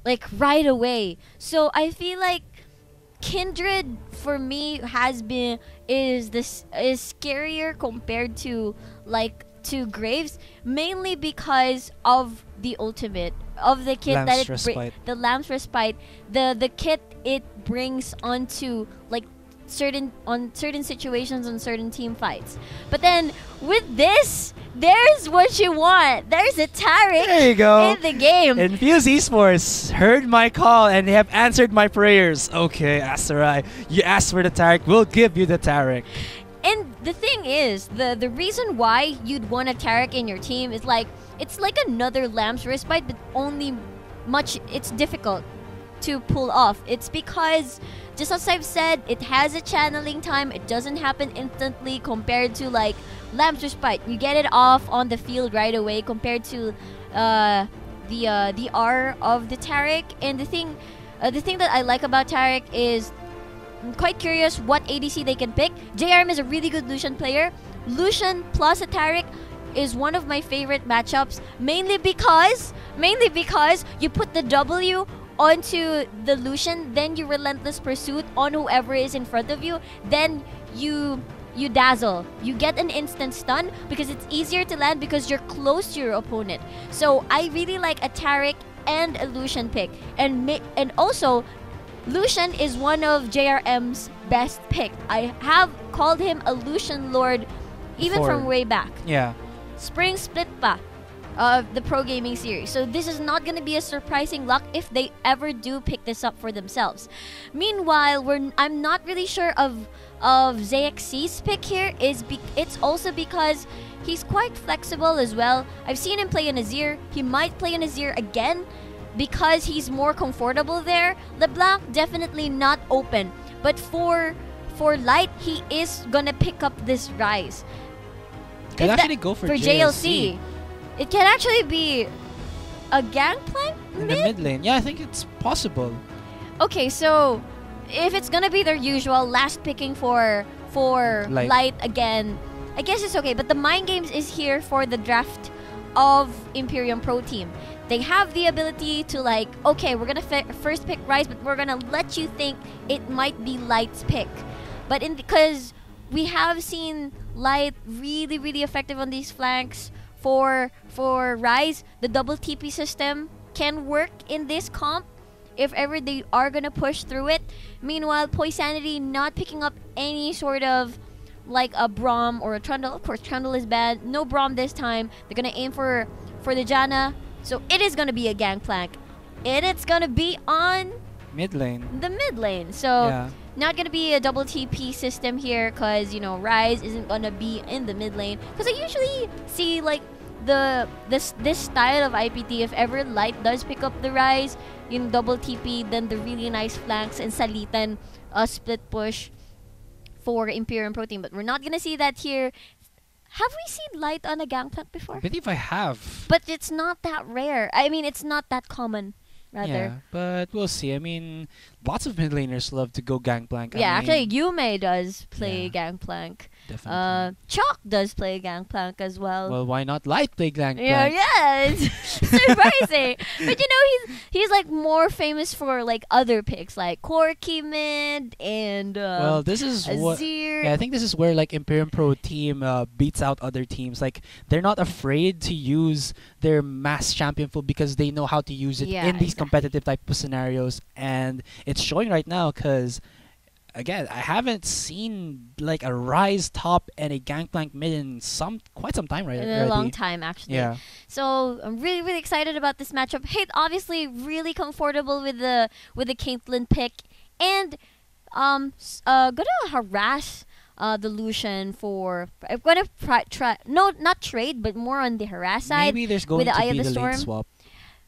like right away. So I feel like Kindred for me is scarier compared to like to Graves, mainly because of the ultimate of the kit that Lamb's Respite. the Lamb's Respite, the kit it brings onto like certain situations on certain team fights. But then with this, there's what you want. There's a Taric There you go. in the game. Infused Esports heard my call and they have answered my prayers. Okay, ASURAI, you asked for the Taric, we'll give you the Taric. And the thing is, the reason why you'd want a Taric in your team is like it's like another Lamb's Respite, but only it's difficult to pull off. It's because, just as I've said, it has a channeling time. It doesn't happen instantly compared to like Lamb's Respite. You get it off on the field right away compared to the R of the Taric. And the thing that I like about Taric is I'm quite curious what ADC they can pick. JRM is a really good Lucian player. Lucian plus a Taric is one of my favorite matchups, mainly because you put the W onto the Lucian, then you relentless pursuit on whoever is in front of you, then you dazzle. You get an instant stun because it's easier to land because you're close to your opponent. So I really like a Taric and a Lucian pick, and also Lucian is one of JRM's best pick. I have called him a Lucian Lord even Before. from way back. Yeah. Spring split pa of the pro gaming series. So this is not going to be a surprising luck if they ever do pick this up for themselves. Meanwhile, I'm not really sure of ZXC's pick here. It's also because he's quite flexible as well. I've seen him play in Azir. He might play in Azir again because he's more comfortable there. LeBlanc definitely not open, but for Light, he is gonna pick up this Rise. Could actually go for JLC. It can actually be a gangplank in the mid lane. Yeah, I think it's possible. Okay, so if it's gonna be their usual last picking for Light again, I guess it's okay. But the Mind Games is here for the draft of Imperium Pro Team. They have the ability to like, okay, we're gonna first pick Rise, but we're gonna let you think it might be Light's pick. But because we have seen Light really, really effective on these flanks for Rise, the double TP system can work in this comp if ever they are gonna push through it. Meanwhile, Poisanity not picking up any sort of like a Braum or a Trundle. Of course, Trundle is bad. No Braum this time. They're gonna aim for the Janna. So it is gonna be a gangplank, and it's gonna be on Mid lane. the mid lane. So Yeah. not gonna be a double TP system here, cause Rise isn't gonna be in the mid lane. Cause I usually see like this style of IPT, if ever Light does pick up the Rise, double TP, then the really nice flanks and salitan split push for Imperium Pro Team. But we're not gonna see that here. Have we seen Light on a gangplank before? I believe I have. But it's not that rare. I mean, it's not that common, rather. Yeah, but we'll see. I mean, lots of mid laners love to go gangplank. Yeah, I mean, actually, Yume does play Yeah. Gangplank. definitely. Chalk does play Gangplank as well. Well, why not Light play gangplank? Yeah, it's surprising. But he's like more famous for like other picks like Corki mid and Well, this is what. Azir. Yeah, I think this is where like Imperium Pro Team beats out other teams. Like they're not afraid to use their mass champion full because they know how to use it Yeah, in these exactly. competitive type of scenarios, and it's showing right now because. Again, I haven't seen like a Rise top and a Gangplank mid in quite some time in already. a long time actually. Yeah. So I'm really, really excited about this matchup. Hey, obviously really comfortable with the Caitlyn pick, and gonna harass the Lucian for. I'm gonna try not trade, but more on the harass side. Maybe there's going with the to Eye of be the the lane Storm. swap.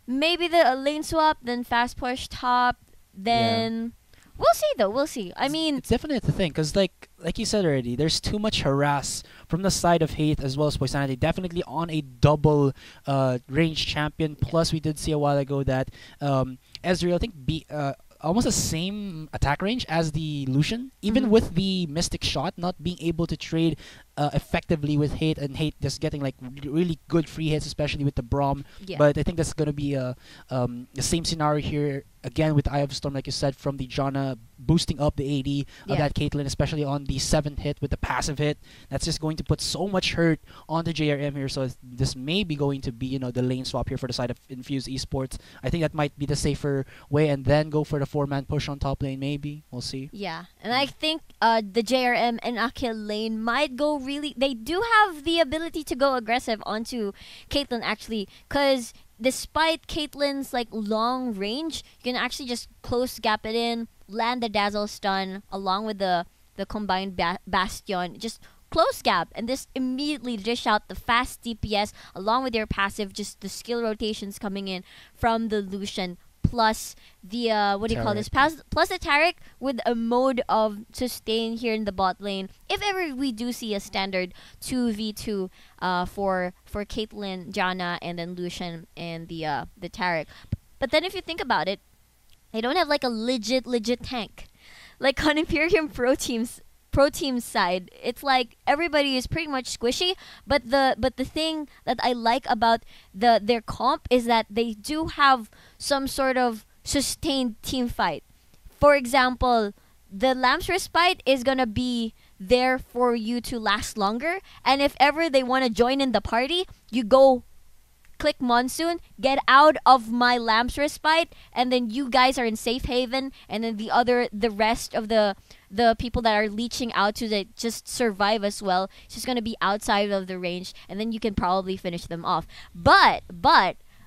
Maybe the lane swap, then fast push top, then we'll see though. We'll see. I mean, It's definitely the thing because like you said already, there's too much harass from the side of Hate as well as Poisanity. Definitely on a double range champion. Plus, we did see a while ago that Ezreal, I think almost the same attack range as the Lucian, even Mhm. with the Mystic Shot not being able to trade effectively with Hate, and Hate just getting like really good free hits, especially with the Braum. Yeah. But I think that's gonna be the same scenario here again with Eye of the Storm, like you said, from the Janna boosting up the AD of Yeah. that Caitlyn, especially on the 7th hit with the passive hit. That's just going to put so much hurt on the JRM here. So this may be going to be the lane swap here for the side of Infused Esports. I think that might be the safer way, and then go for the 4-man push on top lane. Maybe we'll see. Yeah, and I think the JRM and Akil lane might go really. They do have the ability to go aggressive onto Caitlyn actually, because despite Caitlyn's like long range, you can actually just close gap it in, land the dazzle stun along with the combined bastion, just close gap, and this immediately dish out the fast DPS along with your passive, just the skill rotations coming in from the Lucian. Plus the what do you call this? Plus the Taric with a mode of sustain here in the bot lane. If ever we do see a standard 2v2 for Caitlyn, Janna, and then Lucian and the Taric. But then if you think about it, they don't have like a legit tank. Like on Imperium Pro Team's side, it's like everybody is pretty much squishy, but the thing that I like about their comp is that they do have some sort of sustained team fight. For example, the Lamb's Respite is gonna be there for you to last longer, and if ever they want to join in the party, you go click Monsoon, get out of my Lamb's Respite, and then you guys are in safe haven, and then the rest of the people that are leeching out to just survive as well, it's just gonna be outside of the range, and then you can probably finish them off. But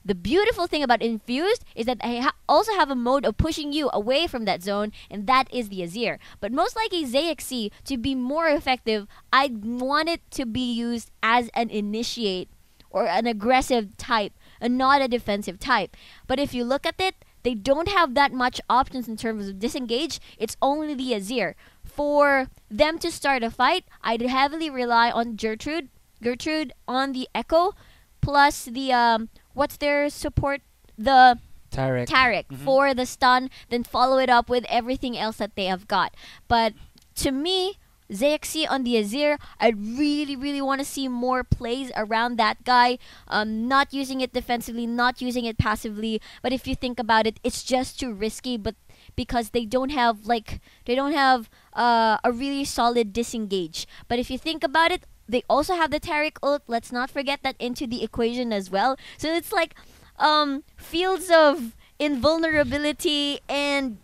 the beautiful thing about Infused is that they also have a mode of pushing you away from that zone, and that is the Azir. But most likely ZXC, to be more effective, I'd want it to be used as an initiate or an aggressive type, and not a defensive type. But if you look at it, they don't have that much options in terms of disengage. It's only the Azir. For them to start a fight, I'd heavily rely on Gertrude on the Echo, plus the what's their support? The Taric for the stun, then follow it up with everything else that they have got. But to me, ZXC on the Azir, I really want to see more plays around that guy. Not using it defensively, not using it passively. But if you think about it, it's just too risky. But because they don't have a really solid disengage. But if you think about it, they also have the Taric ult. Let's not forget that into the equation as well. So it's like fields of invulnerability and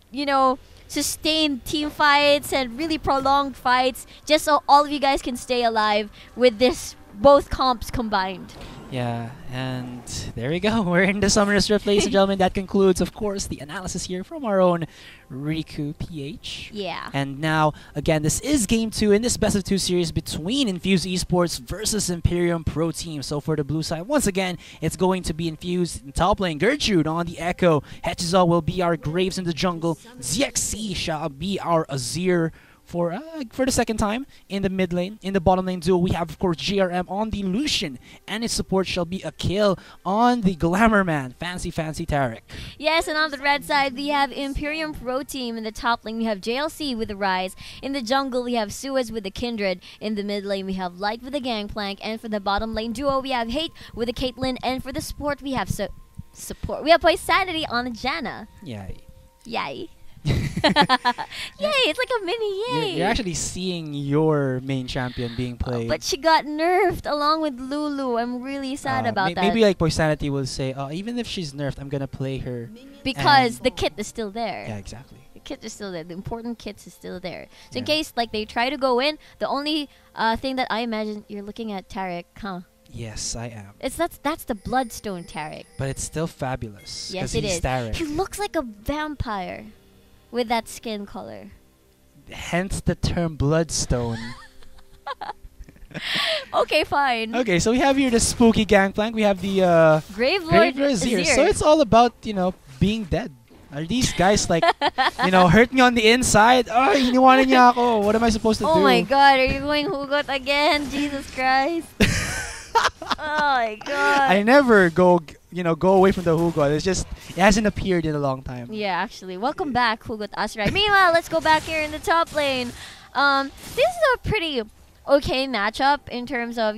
sustained team fights and really prolonged fights, just so all of you guys can stay alive with this both comps combined. Yeah, and there we go. We're in the Summoner's Rift, ladies and gentlemen. That concludes, of course, the analysis here from our own Riku PH. Yeah. And now, again, this is Game 2 in this Best of 2 series between Infused Esports versus Imperium Pro Team. So for the blue side, once again, it's going to be Infused in top lane. Gertrude on the Echo. Hetchizal will be our Graves in the jungle. ZXC shall be our Azir for the second time in the mid lane. In the bottom lane duo, we have, of course, GRM on the Lucian, and his support shall be a kill on the Glamour Man, Fancy Taric. Yes, and on the red side, we have Imperium Pro Team. In the top lane, we have JLC with the Rise. In the jungle, we have Suez with the Kindred. In the mid lane, we have Light with the Gangplank. And for the bottom lane duo, we have Hate with the Caitlyn. And for the support, we have support. We have Poisanity on the Janna. Yay. Yay. Yay, it's like a mini yay. You're actually seeing your main champion being played. But she got nerfed along with Lulu. I'm really sad about that. Maybe like Poisanity will say, even if she's nerfed, I'm gonna play her. Because the kit is still there. Yeah, exactly. The kit is still there. The important kits is still there. So in case like they try to go in, the only thing that I imagine, you're looking at Taric, huh? Yes, I am. That's the Bloodstone Taric. But it's still fabulous. Yes, it is. Taric. He looks like a vampire with that skin color. Hence the term Bloodstone. Okay, fine. Okay, so we have here the spooky gangplank. We have the Gravelord Azir. So it's all about, being dead. Are these guys like, hurt me on the inside? Oh, iniwanan niya ako. What am I supposed to do? Oh my god, are you going Hugot again? Jesus Christ. Oh my god. I never go go away from the Hugot. It hasn't appeared in a long time. Yeah, actually. Welcome back, Hugot ASURAI. Meanwhile, let's go back here in the top lane. This is a pretty okay matchup in terms of,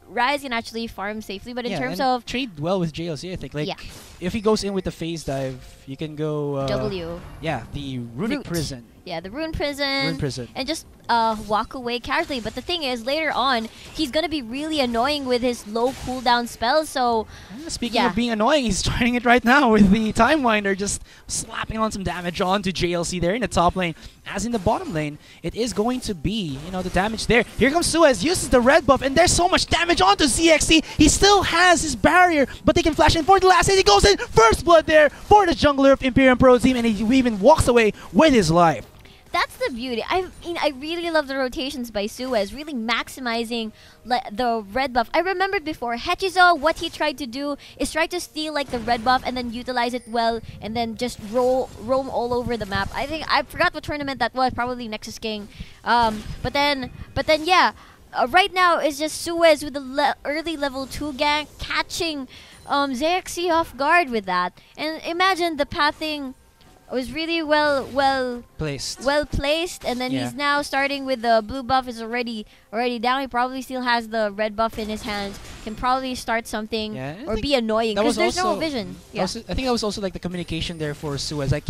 Rise can actually farm safely, but in terms of trade well with JLC, I think. Yeah. If he goes in with the phase dive, you can go W. Yeah, the Runic Prison. Yeah, the Rune Prison. Prison. And just walk away casually. But the thing is, later on, he's gonna be really annoying with his low cooldown spells. So speaking of being annoying, he's trying it right now with the Time Winder, just slapping on some damage onto JLC there in the top lane. As in the bottom lane, it is going to be, the damage there. Here comes Suez, uses the red buff, and there's so much damage onto ZXC. He still has his barrier, but they can flash in for the last hit. He goes in, first blood there for the jungler of Imperium Pro Team, and he even walks away with his life. That's the beauty. I really love the rotations by Suez, really maximizing the red buff. I remembered before, Hechizo, what he tried to do is try to steal the red buff and then utilize it well and then just roam all over the map. I forgot what tournament that was, probably Nexus King. But then yeah, right now it's just Suez with the early level 2 gank catching ZXC off guard with that. And imagine the pathing was really well placed, and then he's now starting with the blue buff is already down. He probably still has the red buff in his hands. Can probably start something or be annoying because there's no vision. I think that was also the communication there for Suez. That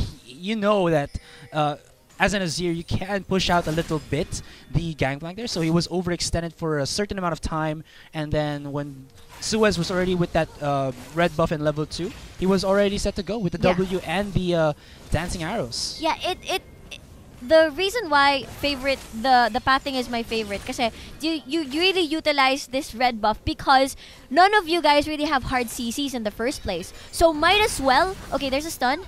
as an Azir, you can push out a little bit the gangplank there. So he was overextended for a certain amount of time, and then when Suez was already with that red buff in level 2, he was already set to go with the W and the dancing arrows. Yeah, the reason why the pathing is my favorite because you really utilize this red buff because none of you guys really have hard CCs in the first place. So might as well. Okay, there's a stun.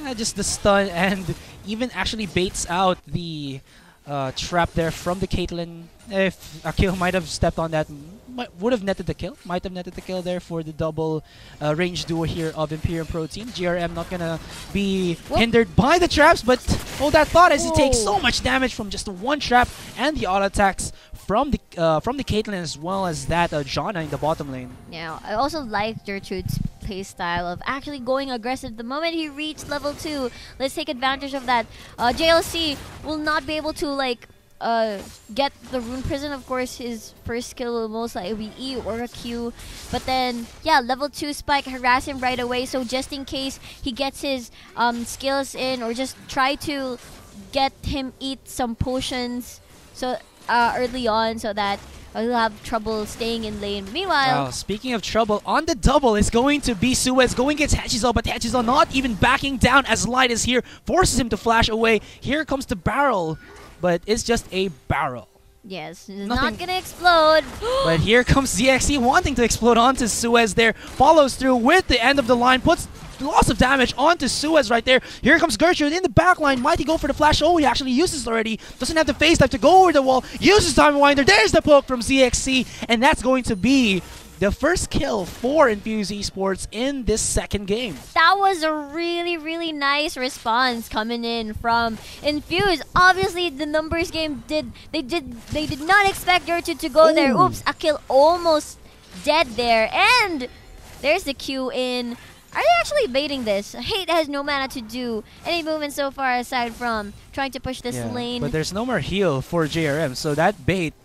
Yeah, just the stun, and even actually baits out the trap there from the Caitlyn. If Akil might have stepped on that, would have netted the kill. Might have netted the kill there for the double range duo here of Imperium Pro Team. GRM not gonna be hindered by the traps, but hold that thought as he takes so much damage from just one trap and the auto attacks from the Caitlyn as well as that Janna in the bottom lane. Yeah, I also like Gertrude's play style of actually going aggressive the moment he reached level 2. Let's take advantage of that. JLC will not be able to get the Rune Prison. Of course, his first skill will most likely be E or a Q. But then, yeah, level 2 spike, harass him right away. So just in case he gets his skills in, or just try to get him eat some potions so early on so that he'll have trouble staying in lane. Meanwhile, speaking of trouble, on the double is going to be Suez going against Hechizo, but Hechizo not even backing down as Light is here, forces him to flash away. Here comes the barrel, but it's just a barrel. Yes, it's not gonna explode. But here comes ZXC wanting to explode onto Suez there. Follows through with the end of the line, puts lots of damage onto Suez right there. Here comes Gertrude in the back line. Might he go for the flash? Oh, he actually uses it already. Doesn't have the phase dive to go over the wall. Uses Time Winder. There's the poke from ZXC. And that's going to be the first kill for Infused Esports in this second game. That was a really, really nice response coming in from Infused. Obviously, the numbers game they did not expect Gertrude to go there. Oops, Akil almost dead there. And there's the Q in. Are they actually baiting this? Hate has no mana to do any movement so far aside from trying to push this lane. But there's no more heal for JRM, so that bait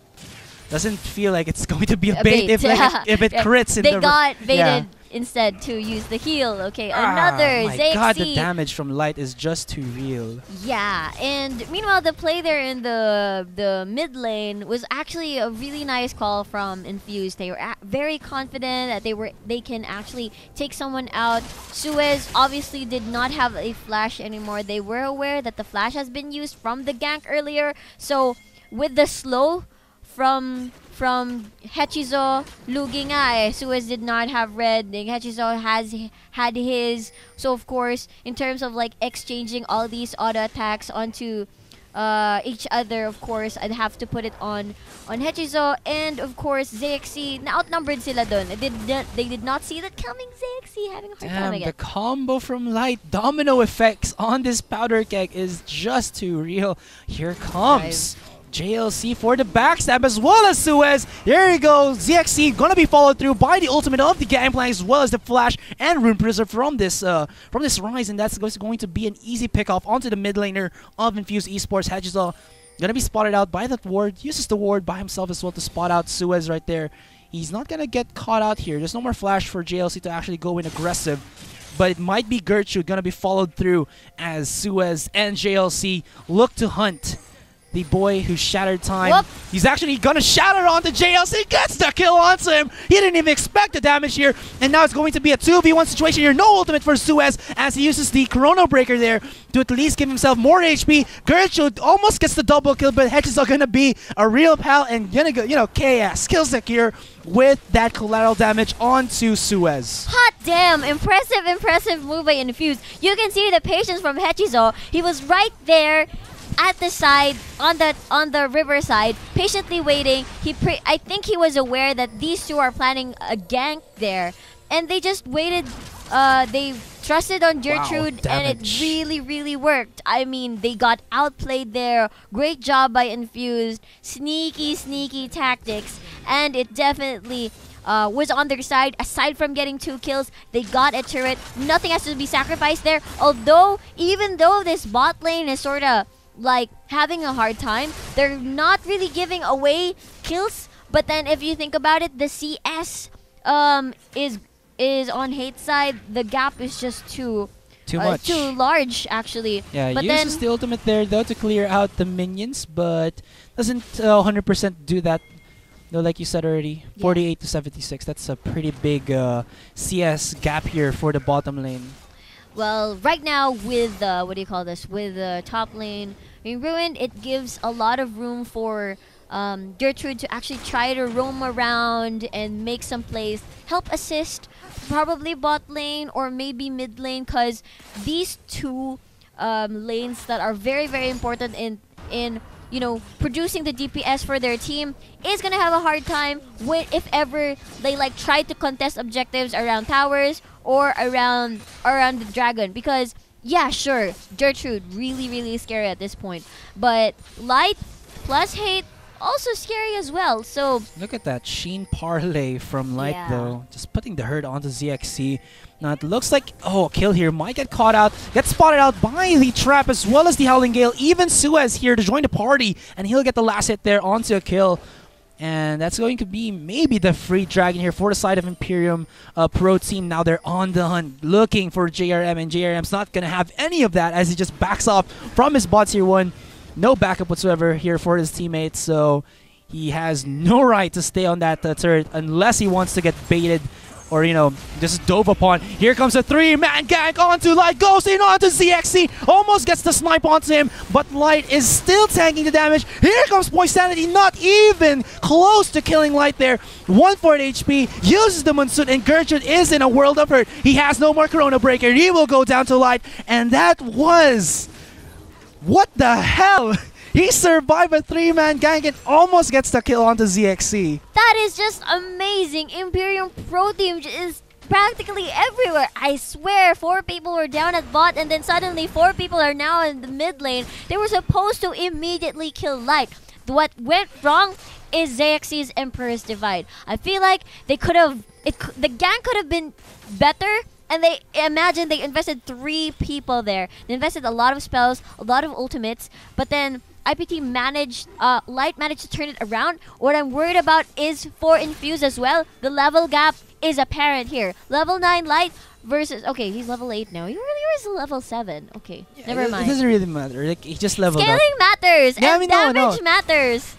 doesn't feel like it's going to be a bait if it crits in the... They got baited instead to use the heal. Okay, another my ZXC. God, the damage from Light is just too real. Yeah, and meanwhile, the play there in the mid lane was actually a really nice call from Infused. They were very confident that they can actually take someone out. Suez obviously did not have a flash anymore. They were aware that the flash has been used from the gank earlier. So with the slow from Hechizo, Lugi nga Suez did not have red. Hechizo had his. So of course, in terms of exchanging all these auto attacks onto each other, of course, I'd have to put it on Hechizo, and of course ZXC na outnumbered sila dun. They did not see that coming. ZXC having a hard time again. The combo from Light, domino effects on this powder keg is just too real. Here comes JLC for the backstab as well as Suez. There you go. ZXC gonna be followed through by the ultimate of the Gangplank as well as the Flash and Rune Preserve from this Rise, and that's going to be an easy pick-off onto the mid laner of Infused Esports. Hedgesaw gonna be spotted out by that ward. Uses the ward by himself as well to spot out Suez right there. He's not gonna get caught out here. There's no more Flash for JLC to actually go in aggressive. But it might be Gertrude gonna be followed through as Suez and JLC look to hunt the boy who shattered time. Whoop. He's actually gonna shatter onto JLC, gets the kill onto him. He didn't even expect the damage here, and now it's going to be a 2v1 situation here. No ultimate for Suez as he uses the Chrono Breaker there to at least give himself more HP. Gertrude almost gets the double kill, but Hedges are gonna be a real pal and gonna go, you know, KS kill secure with that collateral damage onto Suez. Hot damn! Impressive move by Infused. You can see the patience from Hechizo. He was right there at the side, on the river side, patiently waiting. I think he was aware that these two are planning a gank there, and they just waited. They trusted on Gertrude, and it really worked. I mean, they got outplayed there. Great job by Infused. Sneaky tactics, and it definitely was on their side. Aside from getting 2 kills, they got a turret. Nothing has to be sacrificed there. Although, even though this bot lane is sort of like having a hard time, they're not really giving away kills. But then if you think about it, the CS is on Hate's side. The gap is just too large actually. Yeah, but uses the ultimate there though to clear out the minions, but doesn't 100% do that. No, like you said already, 48 to 76. That's a pretty big CS gap here for the bottom lane. Well, right now with with the top lane being ruined, it gives a lot of room for Gertrude to actually try to roam around and make some plays, help assist, probably bot lane or maybe mid lane, because these two lanes that are very important in you know, producing the DPS for their team is gonna have a hard time if ever they like try to contest objectives around towers or around the dragon. Because yeah, sure, Gertrude really scary at this point, but Light plus Hate also scary as well. So look at that Sheen parlay from Light though, just putting the hurt onto ZXC. Now it looks like, oh, kill here might get caught out, gets spotted out by the trap as well as the Howling Gale. Even Suez here to join the party, and he'll get the last hit there onto a kill. And that's going to be maybe the free dragon here for the side of Imperium Pro Team. Now they're on the hunt, looking for JRM, and JRM's not going to have any of that as he just backs off from his bot tier 1. No backup whatsoever here for his teammates, so he has no right to stay on that turret unless he wants to get baited or, you know, just dove upon. Here comes a 3-man gank onto Light, goes in onto ZXC, almost gets the snipe onto him, but Light is still tanking the damage. Here comes Poisanity, not even close to killing Light there. 140 HP, uses the Monsoon, and Gertrude is in a world of hurt. He has no more Chrono Breaker, he will go down to Light, and that was... what the hell? He survived a 3-man gank and almost gets the kill onto ZXC. That is just amazing. Imperium Pro Team is practically everywhere. I swear, 4 people were down at bot, and then suddenly 4 people are now in the mid lane. They were supposed to immediately kill Light. What went wrong is ZXC's Emperor's Divide. I feel like they could have... the gank could have been better. And they invested 3 people there. They invested a lot of spells, a lot of ultimates, but then IPT Light managed to turn it around. What I'm worried about is for Infuse as well. The level gap is apparent here. Level 9 Light versus... okay, he's level 8 now. He really was level 7. Okay, yeah, never mind. It doesn't really matter. Like, he just leveled up. Scaling matters, yeah, and damage matters.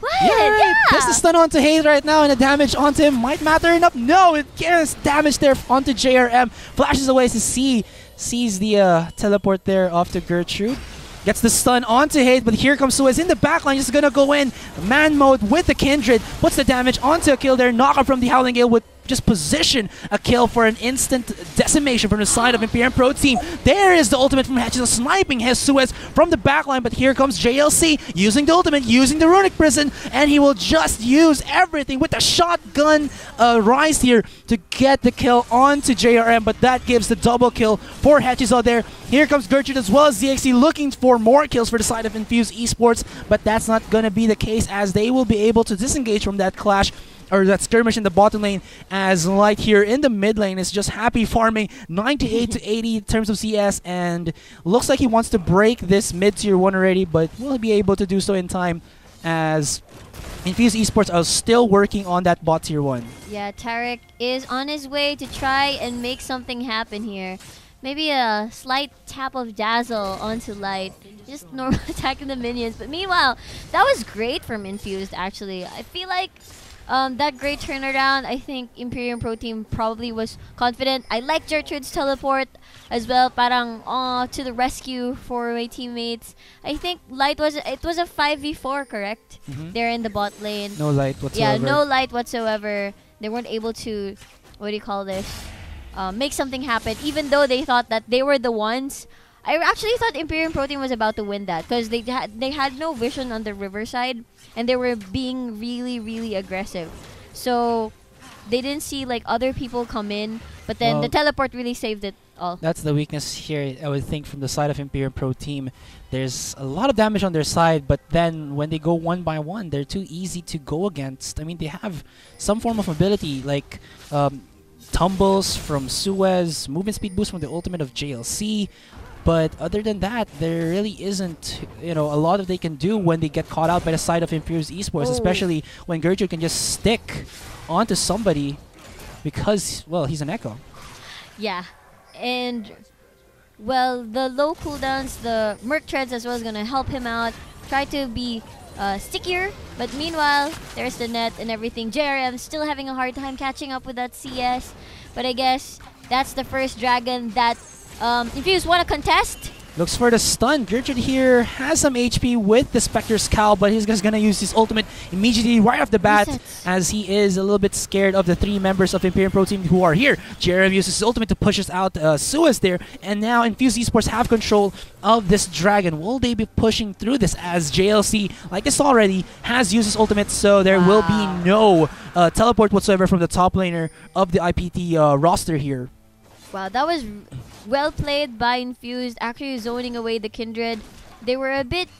What? Yeah, right. Yeah. There's the stun onto Hayes right now, and the damage onto him might matter enough. No, it gets damage there onto JRM. Flashes away to sees the teleport there off to Gertrude. Gets the stun onto Hayes, but here comes Suez in the backline, just gonna go in man mode with the Kindred. Puts the damage onto a kill there. Knockout from the Howling Gale would just position a kill for an instant decimation from the side of Imperium Pro Team. There is the ultimate from Hatchies, sniping his Suez from the backline, but here comes JLC using the ultimate, using the Runic Prison, and he will just use everything with the shotgun rise here to get the kill onto JRM, but that gives the double kill for Hatchies out there. Here comes Gertrude as well as ZXC looking for more kills for the side of Infused Esports, but that's not going to be the case as they will be able to disengage from that clash or that skirmish in the bottom lane, as Light here in the mid lane is just happy farming 98 to 80 in terms of CS, and looks like he wants to break this mid tier 1 already, but will be able to do so in time as Infused Esports are still working on that bot tier 1. Yeah, Tarek is on his way to try and make something happen here. Maybe a slight tap of Dazzle onto Light. Just normal attacking the minions. But meanwhile, that was great from Infused, actually. I feel like that great turnaround, I think Imperium Pro Team probably was confident. I like Gertrude's teleport as well. Parang to the rescue for my teammates. I think Light was, it was a 5v4, correct? They're in the bot lane. No Light whatsoever. Yeah, no Light whatsoever. They weren't able to, what do you call this? Make something happen, even though they thought that they were the ones. I actually thought Imperium Pro Team was about to win that because they had no vision on the riverside and they were being really, really aggressive. So they didn't see like other people come in, but then the teleport really saved it all. That's the weakness here, I would think, from the side of Imperium Pro Team. There's a lot of damage on their side, but then when they go one by one, they're too easy to go against. I mean, they have some form of ability like tumbles from Suez, movement speed boost from the ultimate of JLC, but other than that, there really isn't, you know, a lot that they can do when they get caught out by the side of Infused Esports, especially when Gertrude can just stick onto somebody because, well, he's an Echo. Yeah, and well, the low cooldowns, the Merc Treads as well is gonna help him out, try to be stickier, but meanwhile, there's the net and everything. JRM still having a hard time catching up with that CS, but I guess that's the first dragon that Infused want to contest. Looks for the stun. Gertrude here has some HP with the Spectre's Cowl, but he's just going to use his ultimate immediately right off the bat as he is a little bit scared of the 3 members of Imperium Pro Team who are here. JRM uses his ultimate to push us out Suez there, and now Infused Esports have control of this dragon. Will they be pushing through this as JLC, like I saw already, has used his ultimate, so there will be no teleport whatsoever from the top laner of the IPT roster here. Wow, that was well played by Infused, actually zoning away the Kindred. They were a bit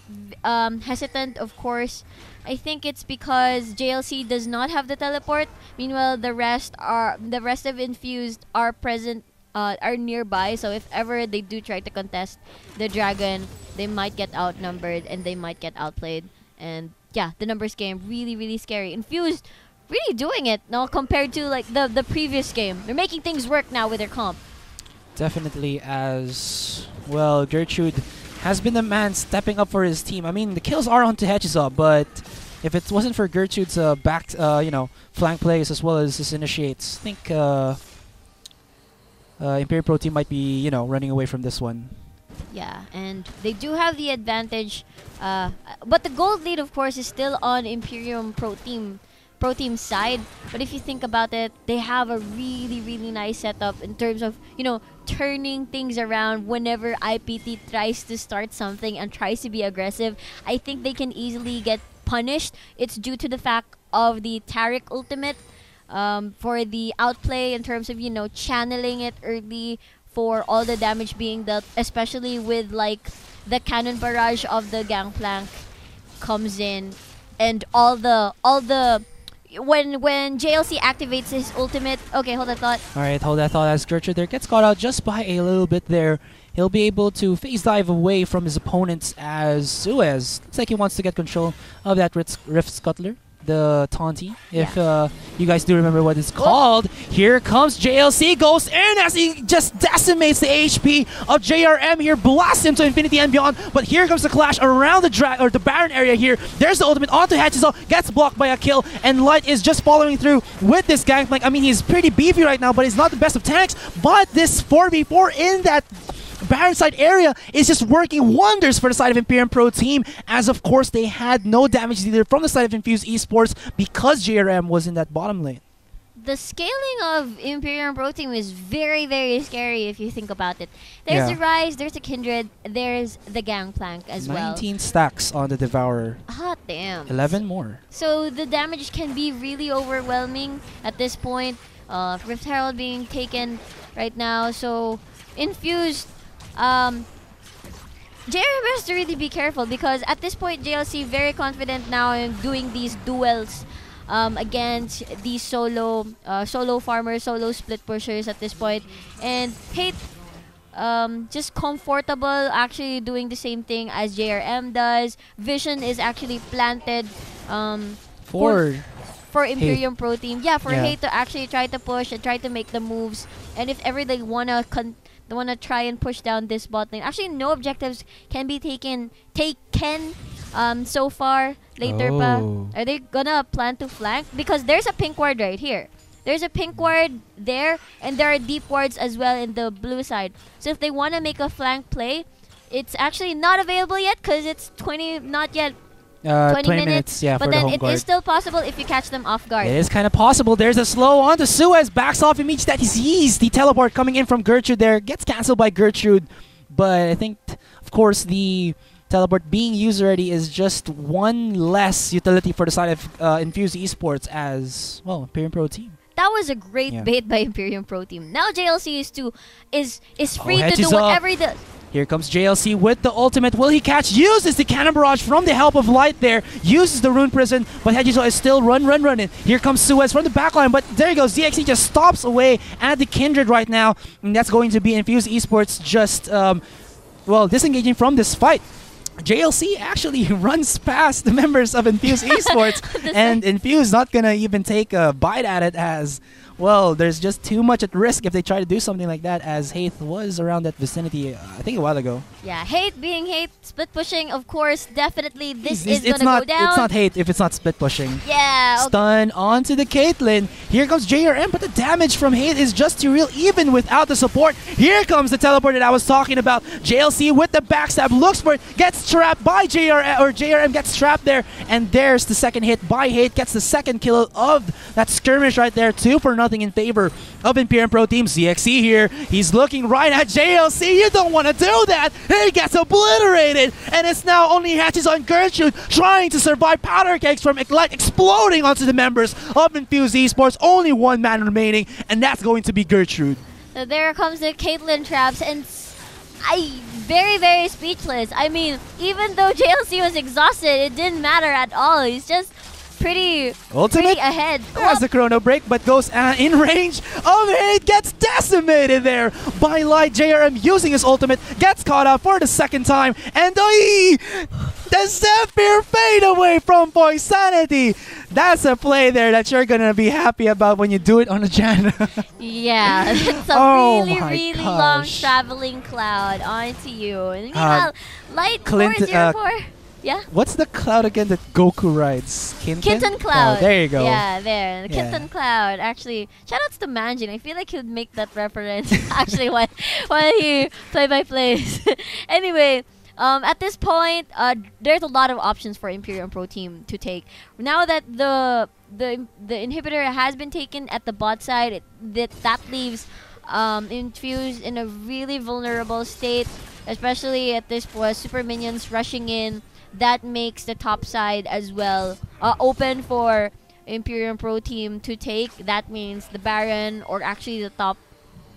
hesitant, of course. I think it's because JLC does not have the teleport. Meanwhile, the rest of Infused are present, are nearby. So if ever they do try to contest the dragon, they might get outnumbered and they might get outplayed. And yeah, the numbers game really, really scary. Infused really doing it now compared to like the previous game. They're making things work now with their comp. Definitely, as well, Gertrude has been the man stepping up for his team. I mean, the kills are onto Hechiza, but if it wasn't for Gertrude's you know, flank plays as well as his initiates, I think Imperium Pro Team might be, you know, running away from this one. Yeah, and they do have the advantage, but the gold lead, of course, is still on Imperium Pro Team's side. But if you think about it, they have a really, really nice setup in terms of, you know, turning things around whenever IPT tries to start something and tries to be aggressive. I think they can easily get punished. It's due to the fact of the Taric ultimate for the outplay in terms of, you know, channeling it early for all the damage being dealt, especially with like the cannon barrage of the Gangplank comes in and all the when JLC activates his ultimate. Okay, hold that thought. Alright, hold that thought as Gertrude there gets caught out just by a little bit there. He'll be able to phase dive away from his opponents as Suez. Looks like he wants to get control of that Rift Scuttler, the Taunty. If you guys do remember what it's called. Here comes JLC, goes in as he just decimates the HP of JRM here, blasts him to infinity and beyond. But here comes the clash around the Baron area here. There's the ultimate onto Hatchizel, gets blocked by a kill, and Light is just following through with this Gangplank. I mean, he's pretty beefy right now, but he's not the best of tanks. But this 4v4 in that Baron side area is just working wonders for the side of Imperium Pro Team, as of course they had no damage either from the side of Infused Esports because JRM was in that bottom lane. the scaling of Imperium Pro Team is very, very scary if you think about it. There's the Rise, there's the Kindred, there's the Gangplank as 19 stacks on the Devourer. Hot damn. 11 more. So the damage can be really overwhelming at this point. Rift Herald being taken right now. So Infused, JRM has to really be careful because at this point JLC very confident now in doing these duels against these solo farmers, solo split pushers at this point. And Hate just comfortable actually doing the same thing as JRM does. Vision is actually planted for Imperium Pro Team. Yeah, for Hate to actually try to push and try to make the moves. And if ever they wanna try and push down this bot lane. Actually, no objectives can be taken so far. Later pa. Are they gonna plan to flank? Because there's a pink ward right here. There's a pink ward there, and there are deep wards as well in the blue side. So if they want to make a flank play, it's actually not available yet because it's 20 minutes. Yeah, but for then the home it guard. is still possible if you catch them off guard. It is kind of possible. There's a slow on to Suez. Backs off immediately that he sees the teleport coming in from Gertrude there. Gets cancelled by Gertrude. But I think, of course, the teleport being used already is just one less utility for the side of Infused Esports as, well, Imperium Pro Team. That was a great bait by Imperium Pro Team. Now JLC is free to do up. whatever he does. Here comes JLC with the ultimate. Will he catch? Uses the Cannon Barrage from the help of Light there. Uses the Rune Prison, but Hejizo is still running. Here comes Suez from the backline, but there he goes. DXC just stops away at the Kindred right now. And that's going to be Infused Esports just, disengaging from this fight. JLC actually runs past the members of Infused Esports, and Infused not gonna even take a bite at it as, well, there's just too much at risk if they try to do something like that, as Hate was around that vicinity, I think a while ago. Yeah, Hate being Hate, split pushing, of course, definitely this is gonna go down. It's not Hate if it's not split pushing. Yeah. Stun onto the Caitlyn. Here comes JRM, but the damage from Hate is just too real even without the support. Here comes the teleport that I was talking about. JLC with the backstab, looks for it, gets trapped by JRM, or JRM gets trapped there, and there's the second hit by Hate, gets the second kill of that skirmish right there, 2-0 in favor of Imperium Pro Team. ZXC here, he's looking right at JLC. You don't want to do that. He gets obliterated, and it's now only hatches on Gertrude trying to survive powder kegs from Light exploding onto the members of Infused Esports. Only one man remaining, and that's going to be Gertrude. So there comes the Caitlyn traps, and very, very speechless. I mean, even though JLC was exhausted, it didn't matter at all. He's just pretty ahead. Has the chrono break, but goes in range of Hate, gets decimated there by Light. JRM using his ultimate, gets caught out for the second time, and the Zephyr fade away from Poisanity. That's a play there that you're gonna be happy about when you do it on a Jan. Yeah, it's a really long traveling cloud onto you. And Light 404. Yeah. What's the cloud again that Goku rides? Kinton Cloud. Oh, there you go. Yeah, there. The Kinton Cloud. Actually, shoutouts to Manjin. I feel like he would make that reference actually while he play-by-plays. Anyway, at this point, there's a lot of options for Imperium Pro Team to take. Now that the inhibitor has been taken at the bot side, that leaves Infused in a really vulnerable state, especially at this point. Super minions rushing in. That makes the top side as well open for Imperium Pro Team to take. That means the Baron, or actually the top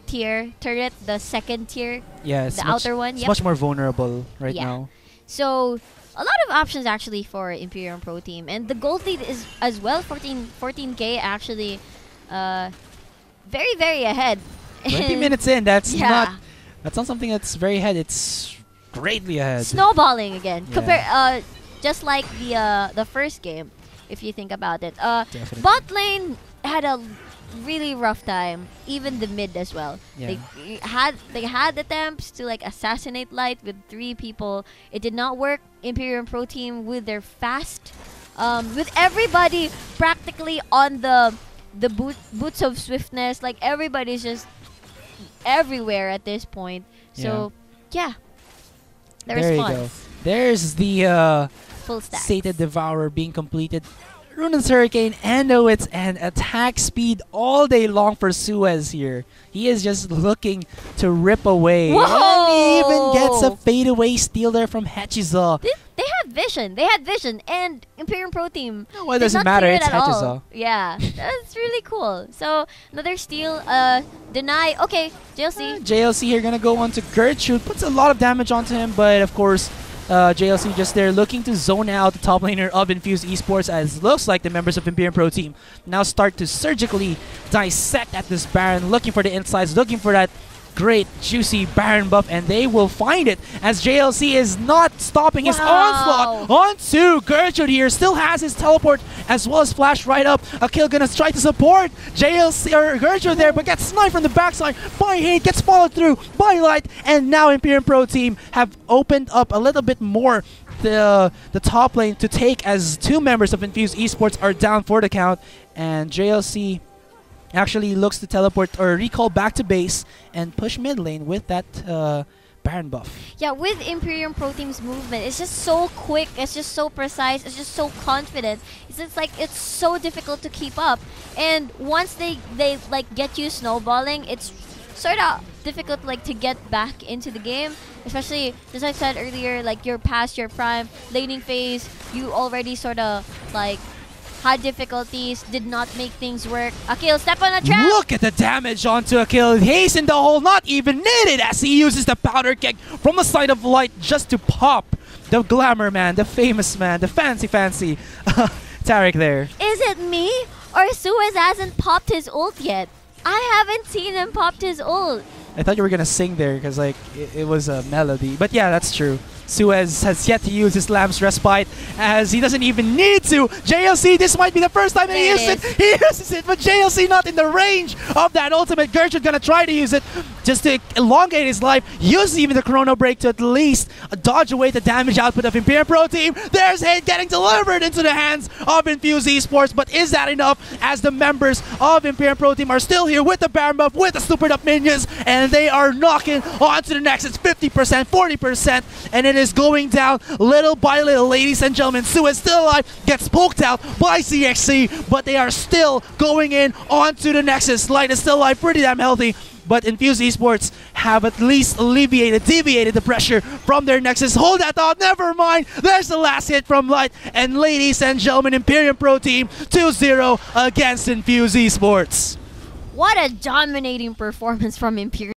tier turret, the second tier, the outer one. It's much more vulnerable right now. So a lot of options actually for Imperium Pro Team, and the gold lead is as well 14K actually, very, very ahead. 20 minutes in, that's not something that's very ahead. It's greatly ahead. Snowballing again. Compare just like the first game, if you think about it. Bot lane had a really rough time, even the mid as well. They had attempts to like assassinate Light with 3 people. It did not work. Imperium Pro Team with their fast, with everybody practically on the boots of swiftness. Like everybody's just everywhere at this point. So yeah. There you go. There's the full stack Sated Devourer being completed. Runan's Hurricane and Owitz and attack speed all day long for Suez here. He is just looking to rip away. Whoa! And he even gets a fadeaway steal there from Hechiza. They had vision. They had vision. And Imperium Pro Team. Well, it did doesn't not matter. clear It's it at all. Hechiza. Yeah. That's really cool. So, another steal. Deny. Okay, JLC. JLC here gonna go on to Gertrude. Puts a lot of damage onto him, but of course, JLC just there looking to zone out the top laner of Infused Esports, as looks like the members of Imperium Pro Team now start to surgically dissect at this Baron, looking for the insides, looking for that great juicy Baron buff, and they will find it as JLC is not stopping his onslaught onto Gertrude here. Still has his teleport as well as flash right up. Akil gonna try to support JLC or Gertrude there, but gets sniped from the backside by Hate, gets followed through by Light, and now Imperium Pro Team have opened up a little bit more the top lane to take, as two members of Infused Esports are down for the count, and JLC actually looks to teleport or recall back to base and push mid lane with that Baron buff. Yeah, with Imperium Pro Team's movement, it's just so quick, it's just so precise, it's just so confident. It's just like, it's so difficult to keep up. And once they like get you snowballing, it's sort of difficult like to get back into the game. Especially, as I said earlier, like you're past your prime laning phase, you already sort of like had difficulties, did not make things work. Akil, step on a trap! Look at the damage onto Akil. Haste in the hole, not even needed, as he uses the powder keg from the side of Light just to pop the glamour man, the famous man, the fancy Taric there. Is it me? Or Suez hasn't popped his ult yet? I haven't seen him popped his ult. I thought you were gonna sing there because like it was a melody, but yeah, that's true. Suez has yet to use his Lamb's Respite, as he doesn't even need to. JLC, this might be the first time that he uses it. He uses it, but JLC not in the range of that ultimate. Gertrude gonna try to use it just to elongate his life. Uses even the Chrono Break to at least dodge away the damage output of Imperium Pro Team. There's Hate getting delivered into the hands of Infused Esports, but is that enough, as the members of Imperium Pro Team are still here with the Baron buff, with the super up minions, and they are knocking onto the next. It's 50%, 40%, and it is going down little by little, ladies and gentlemen. Suez still alive, gets poked out by CXC, but they are still going in onto the Nexus. Light is still alive, pretty damn healthy, but Infused Esports have at least deviated the pressure from their Nexus. Hold that thought, never mind. There's the last hit from Light, and ladies and gentlemen, Imperium Pro Team 2-0 against Infused Esports. What a dominating performance from Imperium.